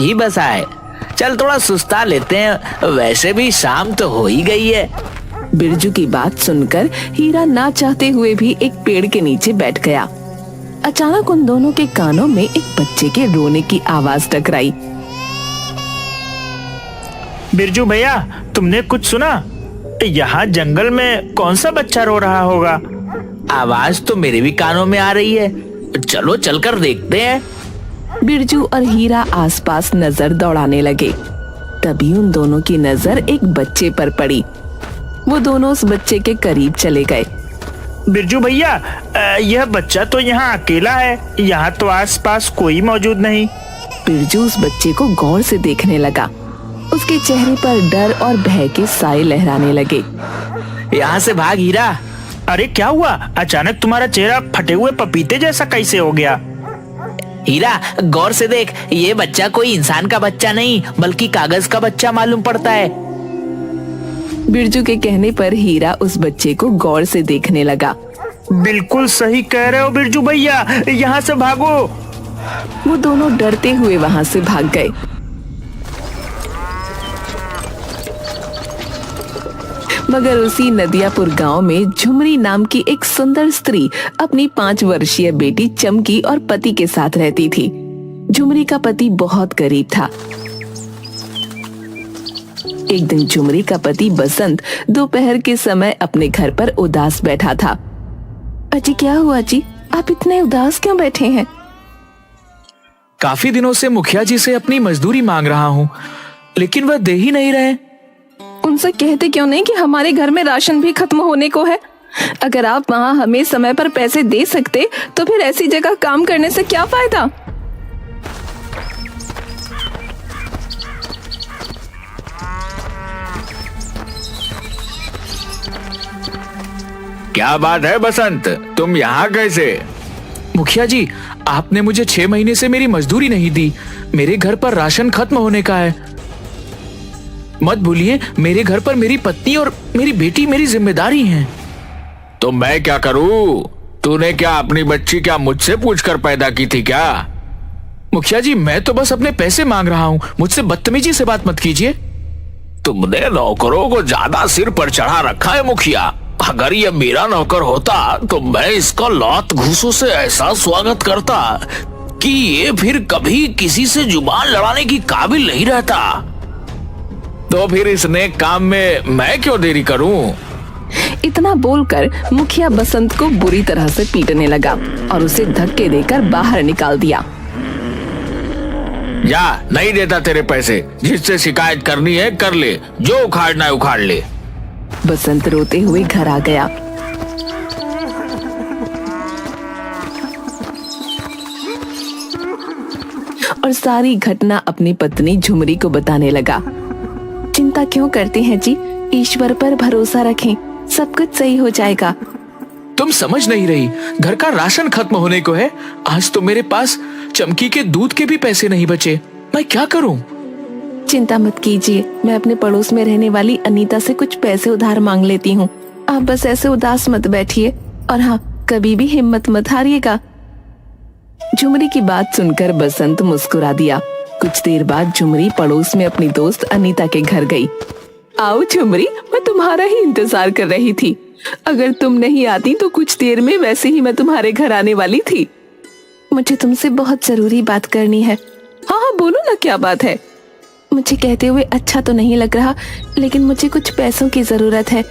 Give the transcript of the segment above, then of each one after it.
ही बसा है। चल थोड़ा सुस्ता लेते हैं, वैसे भी शाम तो हो ही गई है। बिरजू की बात सुनकर हीरा ना चाहते हुए भी एक पेड़ के नीचे बैठ गया। अचानक उन दोनों के कानों में एक बच्चे के रोने की आवाज टकराई। बिरजू भैया, तुमने कुछ सुना? यहाँ जंगल में कौन सा बच्चा रो रहा होगा? आवाज तो मेरे भी कानों में आ रही है, चलो चलकर देखते हैं। बिरजू और हीरा आसपास नजर दौड़ाने लगे। तभी उन दोनों की नजर एक बच्चे पर पड़ी। वो दोनों उस बच्चे के करीब चले गए। बिरजू भैया, यह बच्चा तो यहाँ अकेला है, यहाँ तो आसपास कोई मौजूद नहीं। बिरजू उस बच्चे को गौर से देखने लगा। उसके चेहरे पर डर और भय के साए लहराने लगे। यहाँ से भाग हीरा। अरे क्या हुआ? अचानक तुम्हारा चेहरा फटे हुए पपीते जैसा कैसे हो गया? हीरा गौर से देख, ये बच्चा कोई इंसान का बच्चा नहीं बल्कि कागज का बच्चा मालूम पड़ता है। बिरजू के कहने पर हीरा उस बच्चे को गौर से देखने लगा। बिल्कुल सही कह रहे हो बिरजू भैया, यहाँ से भागो। वो दोनों डरते हुए वहाँ से भाग गए। मगर उसी नदियापुर गांव में झुमरी नाम की एक सुंदर स्त्री अपनी 5 वर्षीय बेटी चमकी और पति के साथ रहती थी। झुमरी का पति बहुत गरीब था। एक दिन झुमरी का पति बसंत दोपहर के समय अपने घर पर उदास बैठा था। अजी क्या हुआ जी, आप इतने उदास क्यों बैठे हैं? काफी दिनों से मुखिया जी से अपनी मजदूरी मांग रहा हूँ, लेकिन वह दे ही नहीं रहे। उनसे कहते क्यों नहीं कि हमारे घर में राशन भी खत्म होने को है। अगर आप वहाँ हमें समय पर पैसे दे सकते तो फिर ऐसी जगह काम करने से क्या फायदा। क्या बात है बसंत, तुम यहाँ कैसे? मुखिया जी, आपने मुझे 6 महीने से मेरी मजदूरी नहीं दी। मेरे घर पर राशन खत्म होने का है। मत भूलिए, मेरे घर पर मेरी पत्नी और मेरी बेटी मेरी जिम्मेदारी हैं। तो मैं क्या करूं? तूने क्या अपनी बच्ची क्या मुझसे पूछकर पैदा की थी क्या? मुखिया जी, मैं तो बस अपने पैसे मांग रहा हूँ, मुझसे बदतमीजी से बात मत कीजिए। तुमने नौकरों को ज्यादा सिर पर चढ़ा रखा है मुखिया। अगर ये मेरा नौकर होता तो मैं इसका लात घूसों से ऐसा स्वागत करता कि ये फिर कभी किसी से जुबान लड़ाने की काबिल नहीं रहता। तो फिर इस नेक काम में मैं क्यों देरी करूं? इतना बोलकर मुखिया बसंत को बुरी तरह से पीटने लगा और उसे धक्के देकर बाहर निकाल दिया। जा, नहीं देता तेरे पैसे। जिससे शिकायत करनी है कर ले, जो उखाड़ना है उखाड़ ले। बसंत रोते हुए घर आ गया। और सारी घटना अपनी पत्नी झुमरी को बताने लगा। चिंता क्यों करते हैं जी, ईश्वर पर भरोसा रखें, सब कुछ सही हो जाएगा। तुम समझ नहीं रही, घर का राशन खत्म होने को है। आज तो मेरे पास चमकी के दूध के भी पैसे नहीं बचे। मैं क्या करूं? चिंता मत कीजिए, मैं अपने पड़ोस में रहने वाली अनीता से कुछ पैसे उधार मांग लेती हूँ। आप बस ऐसे उदास मत बैठिए और हाँ, कभी भी हिम्मत मत हारिएगा। झुमरी की बात सुनकर बसंत मुस्कुरा दिया। कुछ देर बाद झुमरी पड़ोस में अपनी दोस्त अनीता के घर गई। आओ झुमरी, मैं तुम्हारा ही इंतजार कर रही थी। अगर तुम नहीं आती तो कुछ देर में वैसे ही मैं तुम्हारे घर आने वाली थी। मुझे तुमसे बहुत जरूरी बात करनी है। हाँ हाँ बोलो ना, क्या बात है? मुझे कहते हुए अच्छा तो नहीं लग रहा, लेकिन मुझे कुछ पैसों की जरूरत है।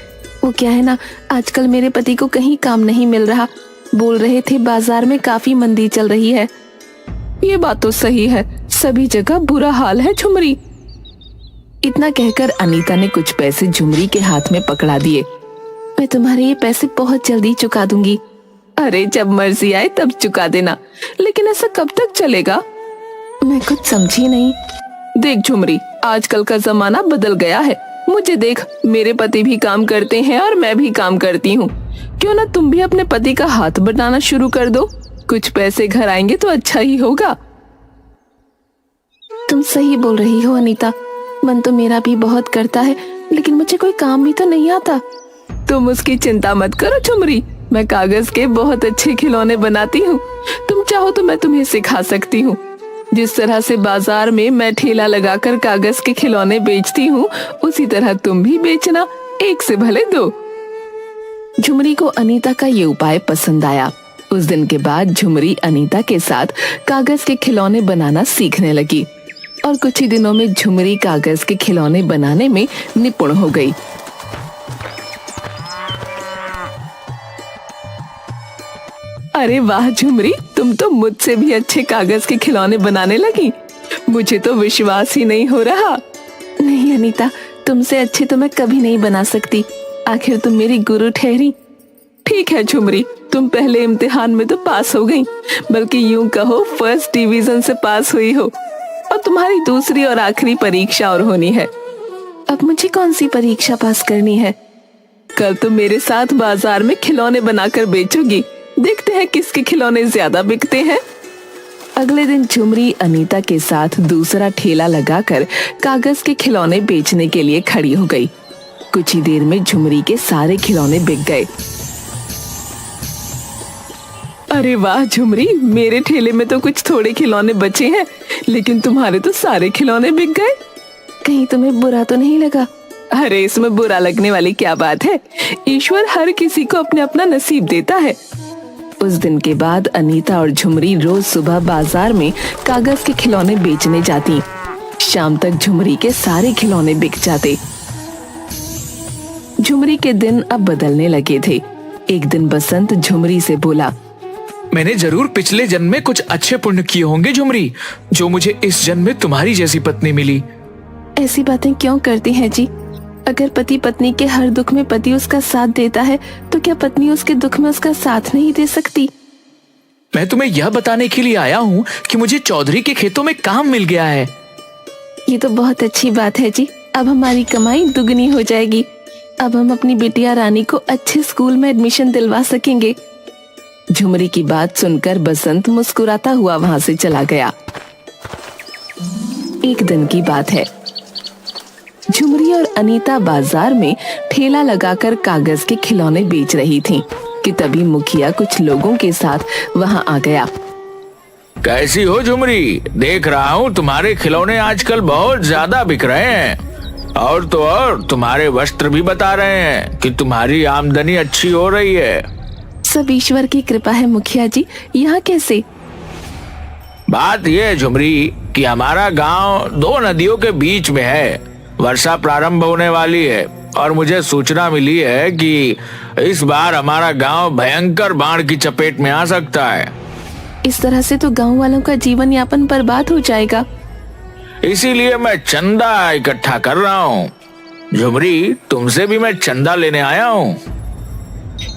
वो क्या है ना, आजकल मेरे पति को कहीं काम नहीं मिल रहा। बोल रहे थे बाजार में काफी मंदी चल रही है। ये बात तो सही है, सभी जगह बुरा हाल है झुमरी। इतना कहकर अनीता ने कुछ पैसे झुमरी के हाथ में पकड़ा दिए। मैं तुम्हारे ये पैसे बहुत जल्दी चुका दूंगी। अरे जब मर्जी आए तब चुका देना, लेकिन ऐसा कब तक चलेगा? मैं कुछ समझी नहीं। देख झुमरी, आजकल का जमाना बदल गया है। मुझे देख, मेरे पति भी काम करते हैं और मैं भी काम करती हूँ। क्यों ना तुम भी अपने पति का हाथ बटाना शुरू कर दो। कुछ पैसे घर आएंगे तो अच्छा ही होगा। तुम सही बोल रही हो अनीता, मन तो मेरा भी बहुत करता है, लेकिन मुझे कोई काम भी तो नहीं आता। तुम उसकी चिंता मत करो झुमरी, मैं कागज के बहुत अच्छे खिलौने बनाती हूँ। तुम चाहो तो मैं तुम्हें सिखा सकती हूँ। जिस तरह से बाजार में मैं ठेला लगाकर कागज के खिलौने बेचती हूँ, उसी तरह तुम भी बेचना, एक से भले दो। झुमरी को अनीता का ये उपाय पसंद आया। उस दिन के बाद झुमरी अनीता के साथ कागज के खिलौने बनाना सीखने लगी और कुछ ही दिनों में झुमरी कागज के खिलौने बनाने में निपुण हो गई। अरे वाह झुमरी, तुम तो मुझसे भी अच्छे कागज के खिलौने बनाने लगी। मुझे तो विश्वास ही नहीं हो रहा। नहीं अनीता, तुमसे अच्छे तो मैं कभी नहीं बना सकती। आखिर तुम मेरी गुरु ठहरी। ठीक है झुमरी, तुम पहले इम्तिहान में तो पास हो गई, बल्कि यूं कहो फर्स्ट डिवीजन से पास हुई हो। और तुम्हारी दूसरी और आखिरी परीक्षा और होनी है। अब मुझे कौन सी परीक्षा पास करनी है? कल तुम मेरे साथ बाजार में खिलौने बनाकर बेचोगी। देखते हैं किसके खिलौने ज्यादा बिकते हैं। अगले दिन झुमरी अनीता के साथ दूसरा ठेला लगाकर कागज के खिलौने बेचने के लिए खड़ी हो गई। कुछ ही देर में झुमरी के सारे खिलौने बिक गए। अरे वाह झुमरी, मेरे ठेले में तो कुछ थोड़े खिलौने बचे हैं, लेकिन तुम्हारे तो सारे खिलौने बिक गए। कहीं तुम्हें बुरा तो नहीं लगा? अरे इसमें बुरा लगने वाली क्या बात है? ईश्वर हर किसी को अपना अपना नसीब देता है। उस दिन के बाद अनीता और झुमरी रोज सुबह बाजार में कागज के खिलौने बेचने जाती। शाम तक झुमरी के सारे खिलौने बिक जाते। झुमरी के दिन अब बदलने लगे थे। एक दिन बसंत झुमरी से बोला, मैंने जरूर पिछले जन्म में कुछ अच्छे पुण्य किए होंगे झुमरी, जो मुझे इस जन्म में तुम्हारी जैसी पत्नी मिली। ऐसी बातें क्यों करती हैं जी? अगर पति पत्नी के हर दुख में पति उसका साथ देता है, तो क्या पत्नी उसके दुख में उसका साथ नहीं दे सकती? मैं तुम्हें यह बताने के लिए आया हूँ कि मुझे चौधरी के खेतों में काम मिल गया है। ये तो बहुत अच्छी बात है जी। अब हमारी कमाई दुगनी हो जाएगी। अब हम अपनी बिटिया रानी को अच्छे स्कूल में एडमिशन दिलवा सकेंगे। झुमरी की बात सुनकर बसंत मुस्कुराता हुआ वहां से चला गया। एक दिन की बात है। झुमरी और अनीता बाजार में ठेला लगाकर कागज के खिलौने बेच रही थीं कि तभी मुखिया कुछ लोगों के साथ वहां आ गया। कैसी हो झुमरी? देख रहा हूँ तुम्हारे खिलौने आजकल बहुत ज्यादा बिक रहे हैं, और तो और तुम्हारे वस्त्र भी बता रहे हैं कि तुम्हारी आमदनी अच्छी हो रही है। सब ईश्वर की कृपा है मुखिया जी। यहाँ कैसे? बात यह है झुमरी कि हमारा गांव दो नदियों के बीच में है। वर्षा प्रारंभ होने वाली है और मुझे सूचना मिली है कि इस बार हमारा गांव भयंकर बाढ़ की चपेट में आ सकता है। इस तरह से तो गांव वालों का जीवन यापन बर्बाद हो जाएगा। इसीलिए मैं चंदा इकट्ठा कर रहा हूँ। झुमरी, तुमसे भी मैं चंदा लेने आया हूँ।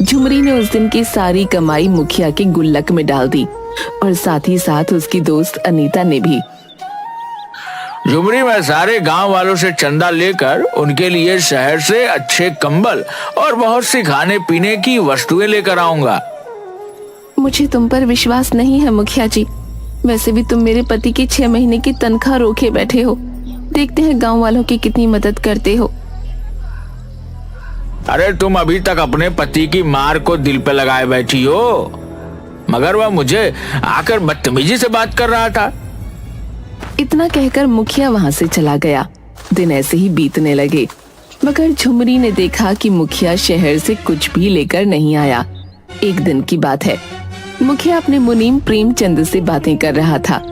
झुमरी ने उस दिन की सारी कमाई मुखिया के गुल्लक में डाल दी और साथ ही साथ उसकी दोस्त अनीता ने भी। झुमरी, मैं सारे गांव वालों से चंदा लेकर उनके लिए शहर से अच्छे कंबल और बहुत सी खाने पीने की वस्तुएं लेकर आऊंगा। मुझे तुम पर विश्वास नहीं है मुखिया जी। वैसे भी तुम मेरे पति की 6 महीने की तनख्वाह रोके बैठे हो। देखते हैं गांव वालों की कितनी मदद करते हो। अरे तुम अभी तक अपने पति की मार को दिल पे लगाए बैठी हो, मगर वह मुझे आकर बदतमीजी से बात कर रहा था। इतना कहकर मुखिया वहां से चला गया। दिन ऐसे ही बीतने लगे, मगर झुमरी ने देखा कि मुखिया शहर से कुछ भी लेकर नहीं आया। एक दिन की बात है। मुखिया अपने मुनीम प्रेमचंद से बातें कर रहा था।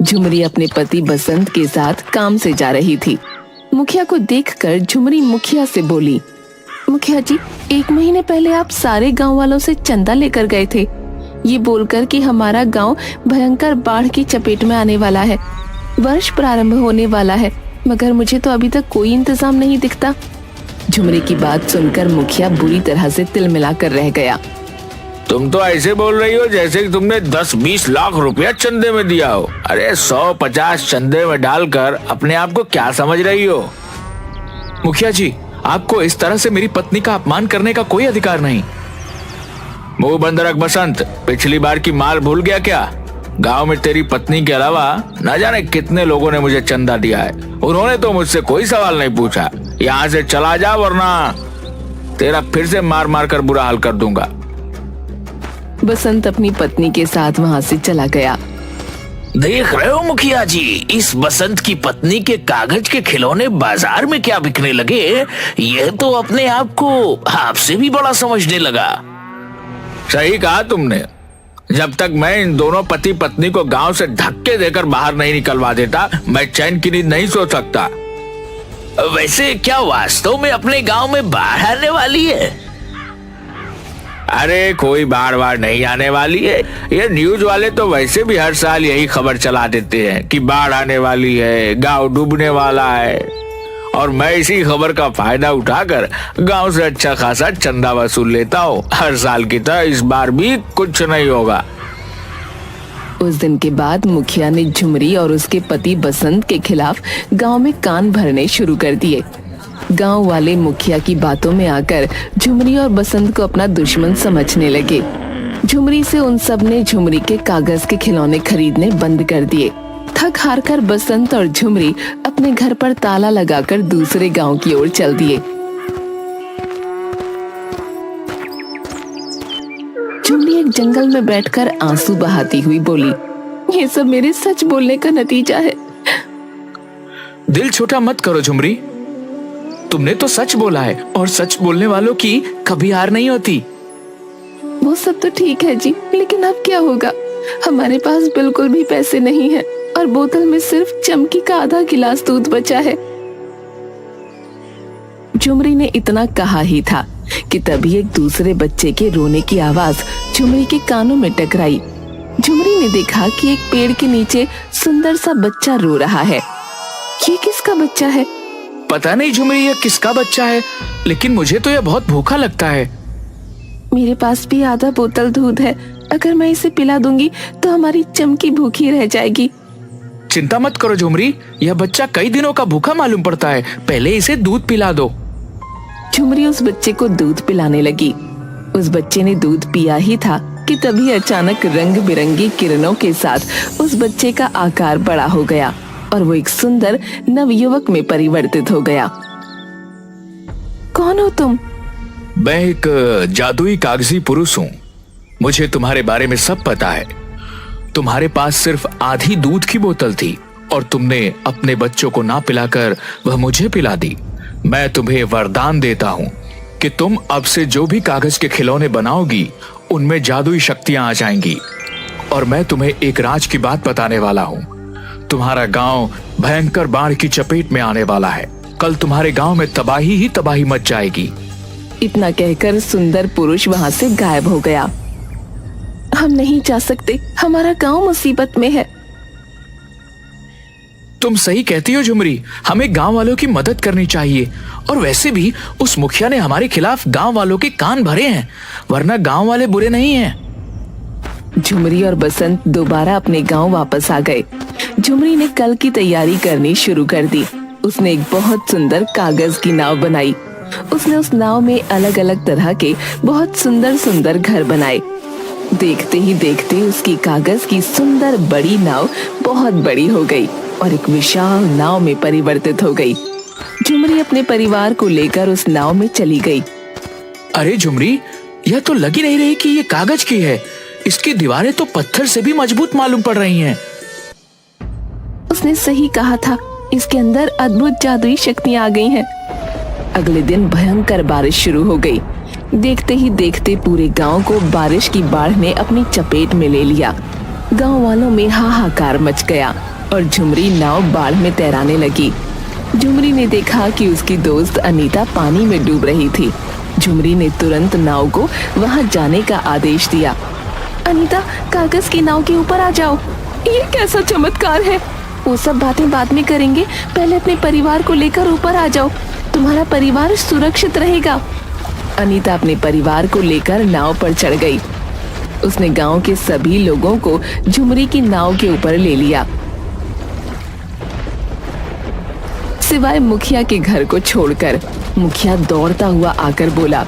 झुमरी अपने पति बसंत के साथ काम से जा रही थी। मुखिया को देखकर झुमरी मुखिया से बोली, मुखिया जी, 1 महीने पहले आप सारे गांव वालों से चंदा लेकर गए थे, ये बोलकर कि हमारा गांव भयंकर बाढ़ की चपेट में आने वाला है, वर्ष प्रारंभ होने वाला है, मगर मुझे तो अभी तक कोई इंतजाम नहीं दिखता। झुमरी की बात सुनकर मुखिया बुरी तरह से तिलमिला कर रह गया। तुम तो ऐसे बोल रही हो जैसे कि तुमने 10-20 लाख रुपया चंदे में दिया हो। अरे 100-50 चंदे में डालकर अपने आप को क्या समझ रही हो? मुखिया जी, आपको इस तरह से मेरी पत्नी का अपमान करने का कोई अधिकार नहीं। मुंह बंद रख बसंत, पिछली बार की माल भूल गया क्या? गांव में तेरी पत्नी के अलावा न जाने कितने लोगों ने मुझे चंदा दिया है। उन्होंने तो मुझसे कोई सवाल नहीं पूछा। यहाँ से चला जा वरना तेरा फिर से मार मार कर बुरा हाल कर दूंगा। बसंत अपनी पत्नी के साथ वहां से चला गया। देख रहे हो मुखिया जी, इस बसंत की पत्नी के कागज के खिलौने बाजार में क्या बिकने लगे। यह तो अपने आप को आपसे भी बड़ा समझने लगा। सही कहा तुमने। जब तक मैं इन दोनों पति पत्नी को गांव से धक्के देकर बाहर नहीं निकलवा देता, मैं चैन की नींद नहीं सो सकता। वैसे क्या वास्तव में अपने गांव में बाढ़ आने वाली है? अरे कोई बार नहीं आने वाली है। ये न्यूज वाले तो वैसे भी हर साल यही खबर चला देते हैं कि बाढ़ आने वाली है, गांव डूबने वाला है, और मैं इसी खबर का फायदा उठाकर गांव से अच्छा खासा चंदा वसूल लेता हूँ। हर साल की तरह इस बार भी कुछ नहीं होगा। उस दिन के बाद मुखिया ने झुमरी और उसके पति बसंत के खिलाफ गांव में कान भरने शुरू कर दिए। गांव वाले मुखिया की बातों में आकर झुमरी और बसंत को अपना दुश्मन समझने लगे। झुमरी से उन सब ने झुमरी के कागज के खिलौने खरीदने बंद कर दिए। थक हार कर बसंत और झुमरी अपने घर पर ताला लगाकर दूसरे गांव की ओर चल दिए। झुमरी एक जंगल में बैठकर आंसू बहाती हुई बोली, ये सब मेरे सच बोलने का नतीजा है। दिल छोटा मत करो झुमरी, तुमने तो सच बोला है और सच बोलने वालों की कभी हार नहीं होती। वो सब तो ठीक है जी, लेकिन अब क्या होगा? हमारे पास बिल्कुल भी पैसे नहीं है और बोतल में सिर्फ चमकी का आधा गिलास दूध बचा है। झुमरी ने इतना कहा ही था कि तभी एक दूसरे बच्चे के रोने की आवाज झुमरी के कानों में टकराई। झुमरी ने देखा कि एक पेड़ के नीचे सुंदर सा बच्चा रो रहा है। ये किसका बच्चा है? पता नहीं झुमरी यह किसका बच्चा है, लेकिन मुझे तो यह बहुत भूखा लगता है। मेरे पास भी आधा बोतल दूध है, अगर मैं इसे पिला दूंगी तो हमारी चमकी भूखी रह जाएगी। चिंता मत करो झुमरी, यह बच्चा कई दिनों का भूखा मालूम पड़ता है, पहले इसे दूध पिला दो। झुमरी उस बच्चे को दूध पिलाने लगी। उस बच्चे ने दूध पिया ही था कि तभी अचानक रंग बिरंगी किरणों के साथ उस बच्चे का आकार बड़ा हो गया और वो एक सुंदर नवयुवक में परिवर्तित हो गया। कौन हो तुम? मैं एक जादुई कागजी पुरुष हूँ। मुझे तुम्हारे बारे में सब पता है। तुम्हारे पास सिर्फ आधी दूध की बोतल थी और तुमने अपने बच्चों को ना पिलाकर वह मुझे पिला दी। मैं तुम्हें वरदान देता हूँ कि तुम अब से जो भी कागज के खिलौने बनाओगी उनमें जादुई शक्तियां आ जाएंगी। और मैं तुम्हें एक राज की बात बताने वाला हूँ। तुम्हारा गांव भयंकर बाढ़ की चपेट में आने वाला है। कल तुम्हारे गांव में तबाही ही तबाही मच जाएगी। इतना कहकर सुंदर पुरुष वहाँ से गायब हो गया। हम नहीं जा सकते, हमारा गांव मुसीबत में है। तुम सही कहती हो झुमरी, हमें गांव वालों की मदद करनी चाहिए। और वैसे भी उस मुखिया ने हमारे खिलाफ गांव वालों के कान भरे हैं, वरना गांव वाले बुरे नहीं हैं। झुमरी और बसंत दोबारा अपने गांव वापस आ गए। झुमरी ने कल की तैयारी करनी शुरू कर दी। उसने एक बहुत सुंदर कागज की नाव बनाई। उसने उस नाव में अलग अलग तरह के बहुत सुंदर सुंदर घर बनाए। देखते ही देखते उसकी कागज की सुंदर बड़ी नाव बहुत बड़ी हो गई और एक विशाल नाव में परिवर्तित हो गई। झुमरी अपने परिवार को लेकर उस नाव में चली गई। अरे झुमरी, यह तो लग ही नहीं रही कि ये कागज की है। इसकी दीवारें तो पत्थर से भी मजबूत मालूम पड़ रही हैं। उसने सही कहा था, इसके अंदर अद्भुत जादुई शक्तियां आ गई हैं। अगले दिन भयंकर बारिश शुरू हो गई। देखते ही देखते पूरे गांव को बारिश की बाढ़ ने अपनी चपेट में ले लिया। गांव वालों में हाहाकार मच गया और झुमरी नाव बाढ़ में तैराने लगी। झुमरी ने देखा कि उसकी दोस्त अनीता पानी में डूब रही थी। झुमरी ने तुरंत नाव को वहां जाने का आदेश दिया। अनीता, कागज की नाव के ऊपर आ जाओ। ये कैसा चमत्कार है? वो सब बातें बाद में करेंगे, पहले अपने परिवार को लेकर ऊपर आ जाओ, तुम्हारा परिवार सुरक्षित रहेगा। अनीता अपने परिवार को लेकर नाव पर चढ़ गई। उसने गांव के सभी लोगों को झुमरी की नाव के ऊपर ले लिया, सिवाय मुखिया के घर को छोड़कर। मुखिया दौड़ता हुआ आकर बोला,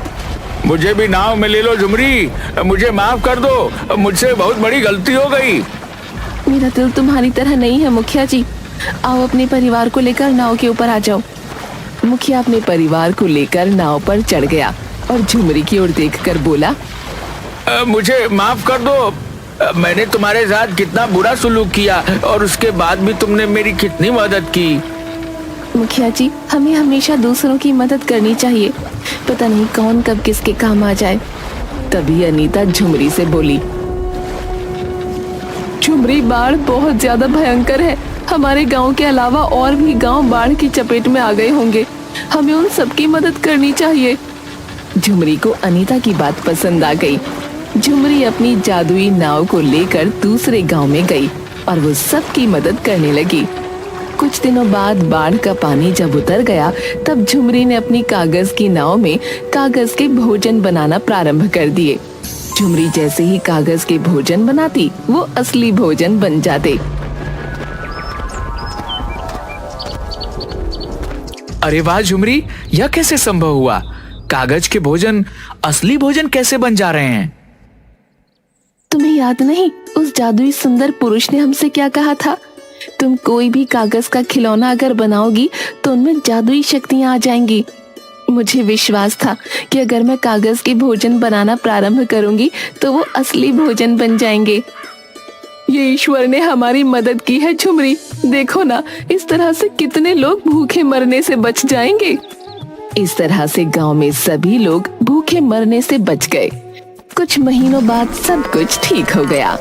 मुझे भी नाव में ले लो झुमरी, मुझे माफ कर दो, मुझसे बहुत बड़ी गलती हो गई। मेरा दिल तुम्हारी तरह नहीं है मुखिया जी, आओ अपने परिवार को लेकर नाव के ऊपर आ जाओ। मुखिया अपने परिवार को लेकर नाव पर चढ़ गया और झुमरी की ओर देखकर बोला, मुझे माफ कर दो, मैंने तुम्हारे साथ कितना बुरा सुलूक किया और उसके बाद भी तुमने मेरी कितनी मदद की। मुखिया जी, हमें हमेशा दूसरों की मदद करनी चाहिए। पता नहीं कौन कब किसके काम आ जाए। तभी अनीता झुमरी से बोली, झुमरी, बाढ़ बहुत ज्यादा भयंकर है। हमारे गांव के अलावा और भी गांव बाढ़ की चपेट में आ गए होंगे। हमें उन सबकी मदद करनी चाहिए। झुमरी को अनीता की बात पसंद आ गई। झुमरी अपनी जादुई नाव को लेकर दूसरे गांव में गई और वो सबकी मदद करने लगी। कुछ दिनों बाद बाढ़ का पानी जब उतर गया, तब झुमरी ने अपनी कागज की नाव में कागज के भोजन बनाना प्रारंभ कर दिए। झुमरी जैसे ही कागज के भोजन बनाती, वो असली भोजन बन जाते। अरे वाह झुमरी, यह कैसे संभव हुआ? कागज के भोजन असली भोजन कैसे बन जा रहे हैं? तुम्हें याद नहीं, उस जादुई सुंदर पुरुष ने हमसे क्या कहा था? तुम कोई भी कागज का खिलौना अगर बनाओगी तो उनमें जादुई शक्तियां आ जाएंगी। मुझे विश्वास था कि अगर मैं कागज के भोजन बनाना प्रारंभ करूंगी तो वो असली भोजन बन जाएंगे। ये ईश्वर ने हमारी मदद की है झुमरी। देखो ना, इस तरह से कितने लोग भूखे मरने से बच जाएंगे। इस तरह से गांव में सभी लोग भूखे मरने से बच गए। कुछ महीनों बाद सब कुछ ठीक हो गया।